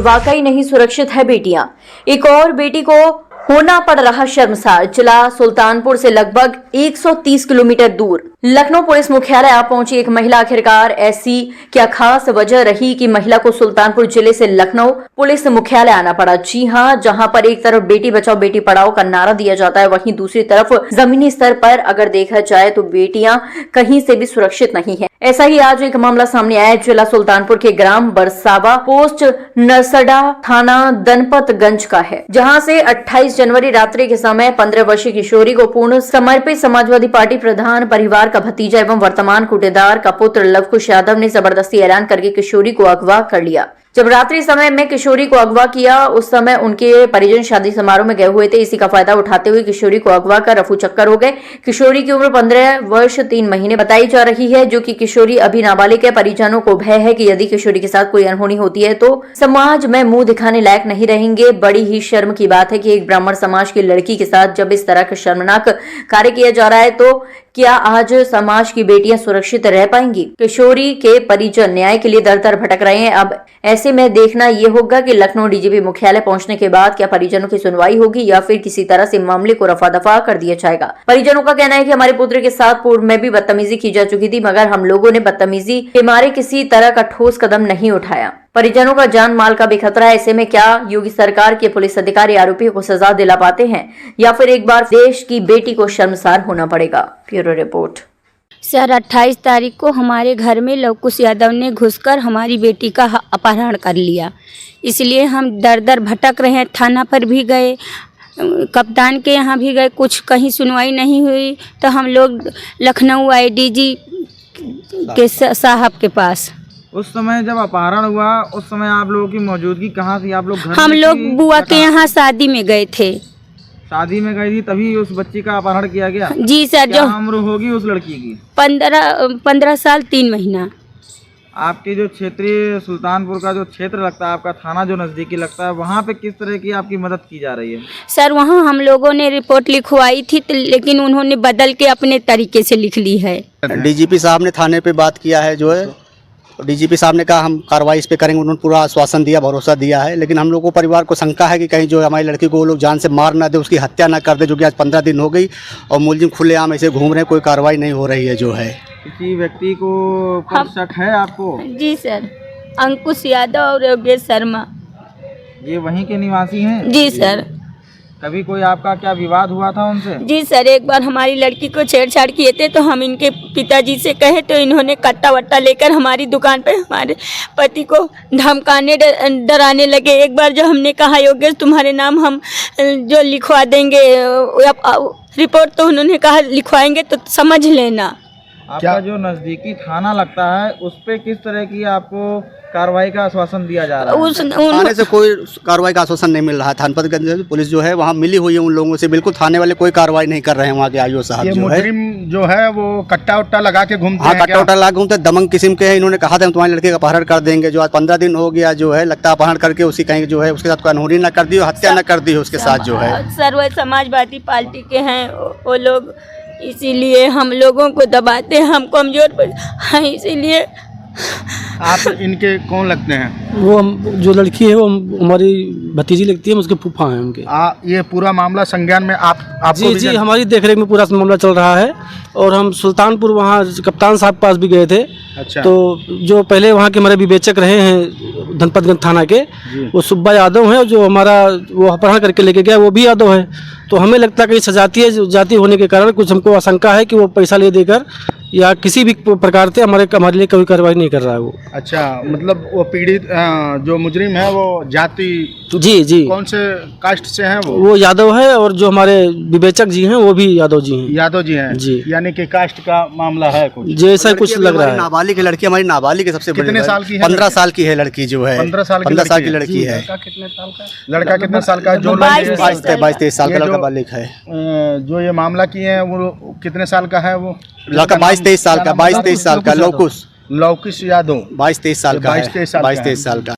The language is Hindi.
वाकई नहीं सुरक्षित है बेटियां। एक और बेटी को होना पड़ रहा शर्मसार। जिला सुल्तानपुर से लगभग 130 किलोमीटर दूर लखनऊ पुलिस मुख्यालय आ पहुंची एक महिला। आखिरकार ऐसी क्या खास वजह रही कि महिला को सुल्तानपुर जिले से लखनऊ पुलिस मुख्यालय आना पड़ा? जी हां, जहां पर एक तरफ बेटी बचाओ बेटी पढ़ाओ का नारा दिया जाता है, वहीं दूसरी तरफ जमीनी स्तर पर अगर देखा जाए तो बेटियां कहीं से भी सुरक्षित नहीं है। ऐसा ही आज एक मामला सामने आया जिला सुल्तानपुर के ग्राम बरसावा पोस्ट नरसडा थाना दनपतगंज का है, जहां से 28 जनवरी रात्रि के समय 15 वर्षीय किशोरी को पूर्ण समर्पित समाजवादी पार्टी प्रधान परिवार का भतीजा एवं वर्तमान कुटेदार का पुत्र लवकुश यादव ने जबरदस्ती ऐलान करके किशोरी को अगवा कर लिया। जब रात्रि समय में किशोरी को अगवा किया, उस समय उनके परिजन शादी समारोह में गए हुए थे। इसी का फायदा उठाते हुए किशोरी को अगवा कर रफू चक्कर हो गए। किशोरी की उम्र 15 वर्ष 3 महीने बताई जा रही है, जो कि किशोरी अभी नाबालिग है। परिजनों को भय है कि यदि किशोरी के साथ कोई अनहोनी होती है तो समाज में मुंह दिखाने लायक नहीं रहेंगे। बड़ी ही शर्म की बात है कि एक ब्राह्मण समाज की लड़की के साथ जब इस तरह का शर्मनाक कार्य किया जा रहा है तो क्या आज समाज की बेटियां सुरक्षित रह पाएंगी? किशोरी के परिजन न्याय के लिए दर दर भटक रहे हैं। अब ऐसे में देखना यह होगा कि लखनऊ डीजीपी मुख्यालय पहुंचने के बाद क्या परिजनों की सुनवाई होगी या फिर किसी तरह से मामले को रफा दफा कर दिया जाएगा। परिजनों का कहना है कि हमारे पुत्र के साथ पूर्व में भी बदतमीजी की जा चुकी थी, मगर हम लोगों ने बदतमीजी के मारे किसी तरह का ठोस कदम नहीं उठाया। परिजनों का जान माल का भी खतरा है। ऐसे में क्या योगी सरकार के पुलिस अधिकारी आरोपियों को सजा दिला पाते हैं या फिर एक बार देश की बेटी को शर्मसार होना पड़ेगा? Bureau report. सर 28 तारीख को हमारे घर में लवकुश यादव ने घुसकर हमारी बेटी का अपहरण कर लिया। इसलिए हम दर दर भटक रहे हैं। थाना पर भी गए, कप्तान के यहाँ भी गए, कुछ कहीं सुनवाई नहीं हुई। तो हम लोग लखनऊ आईडीजी के साहब के पास। उस समय जब अपहरण हुआ उस समय आप लोगों की मौजूदगी कहाँ थी? आप लोग घर हम लोग बुआ के यहाँ शादी में गए थे। शादी में गई थी तभी उस बच्ची का अपहरण किया गया? जी सर। क्या उम्र होगी उस लड़की की? 15 साल 3 महीना। आपके जो क्षेत्रीय सुल्तानपुर का जो क्षेत्र लगता है, आपका थाना जो नजदीकी लगता है, वहाँ पे किस तरह की आपकी मदद की जा रही है? सर वहाँ हम लोगों ने रिपोर्ट लिखवाई थी लेकिन उन्होंने बदल के अपने तरीके से लिख ली है। डीजीपी साहब ने थाने पे बात किया है, जो है डीजीपी साहब ने कहा हम कार्रवाई इस पे करेंगे। उन्होंने पूरा आश्वासन दिया, भरोसा दिया है। लेकिन हम लोग को परिवार को शंका है कि कहीं जो हमारी लड़की को वो लोग जान से मार ना दे, उसकी हत्या ना कर दे, जो कि आज 15 दिन हो गई और मुलजिम खुलेआम ऐसे घूम रहे हैं, कोई कार्रवाई नहीं हो रही है। जो है किसी व्यक्ति को पर शक है आपको? जी सर, अंकुश यादव और योगेश शर्मा। ये वहीं के निवासी हैं? जी सर। कभी कोई आपका क्या विवाद हुआ था उनसे? जी सर, एक बार हमारी लड़की को छेड़छाड़ किए थे तो हम इनके पिताजी से कहे तो इन्होंने कट्टा वट्टा लेकर हमारी दुकान पे हमारे पति को धमकाने डराने लगे। एक बार जो हमने कहा योगेश तुम्हारे नाम हम जो लिखवा देंगे रिपोर्ट, तो उन्होंने कहा लिखवाएंगे तो समझ लेना। आपका जो नजदीकी थाना लगता है उस पे किस तरह की आपको कार्रवाई का आश्वासन दिया जा रहा है? थाने से कोई कार्रवाई का आश्वासन नहीं मिल रहा है। थानपतगंज पुलिस जो है वहाँ मिली हुई है उन लोगों से, बिल्कुल थाने वाले कोई कार्रवाई नहीं कर रहे हैं। वहाँ के आईओ साहब जो है जो है वो कट्टा उट्टा लगा के घूमते हैं। हाँ, कट्टा उट्टा लगा घूमते, दमंग किस्म के हैं। इन्होंने कहा था हम तुम्हारी लड़के का अपहरण कर देंगे। जो आज 15 दिन हो गया जो है लगता है अपहरण करके उसी कहीं जो है उसके साथ कोई अनहोनी ना कर दी, हत्या न कर दी उसके साथ जो है। सर वह समाजवादी पार्टी के हैं वो लोग, इसीलिए हम लोगों को दबाते हैं, हम कमजोर हैं। इसीलिए आप इनके कौन लगते हैं? वो जो लड़की है वो हमारी भतीजी लगती है, उसके फूफा हैं उनके। ये पूरा मामला संज्ञान में आपको? जी, हमारी देखरेख में पूरा मामला चल रहा है और हम सुल्तानपुर वहाँ कप्तान साहब पास भी गए थे। अच्छा। तो जो पहले वहाँ के हमारे विवेचक रहे हैं धनपतगंज थाना के, वो सुब्बा यादव हैं। जो हमारा वो अपहरण करके लेके गया वो भी यादव है। तो हमें लगता है कि सजातीय जाति होने के कारण कुछ हमको आशंका है कि वो पैसा ले देकर या किसी भी प्रकार से हमारे लिए कोई कार्रवाई नहीं कर रहा है वो। अच्छा, मतलब वो पीड़ित जो मुजरिम है वो जाति जी कौन से कास्ट से हैं? वो यादव है और जो हमारे विवेचक जी हैं वो भी यादव जी हैं। यादव जी हैं जी, यानी कि कास्ट का मामला है कुछ जैसा कुछ लग रहा है। नाबालिग लड़की, हमारी नाबालिग है सबसे बड़ी। कितने साल की है? 15 साल की है लड़की जो है। 15 साल की लड़की है। लड़का कितने साल का? जो 22-23 साल का लड़का बालिग है। जो ये मामला किए हैं वो कितने साल का है? वो लड़का 22-23 साल का, 22-23 साल का लवकुश यादव 22-23 साल का, 22-23 साल का।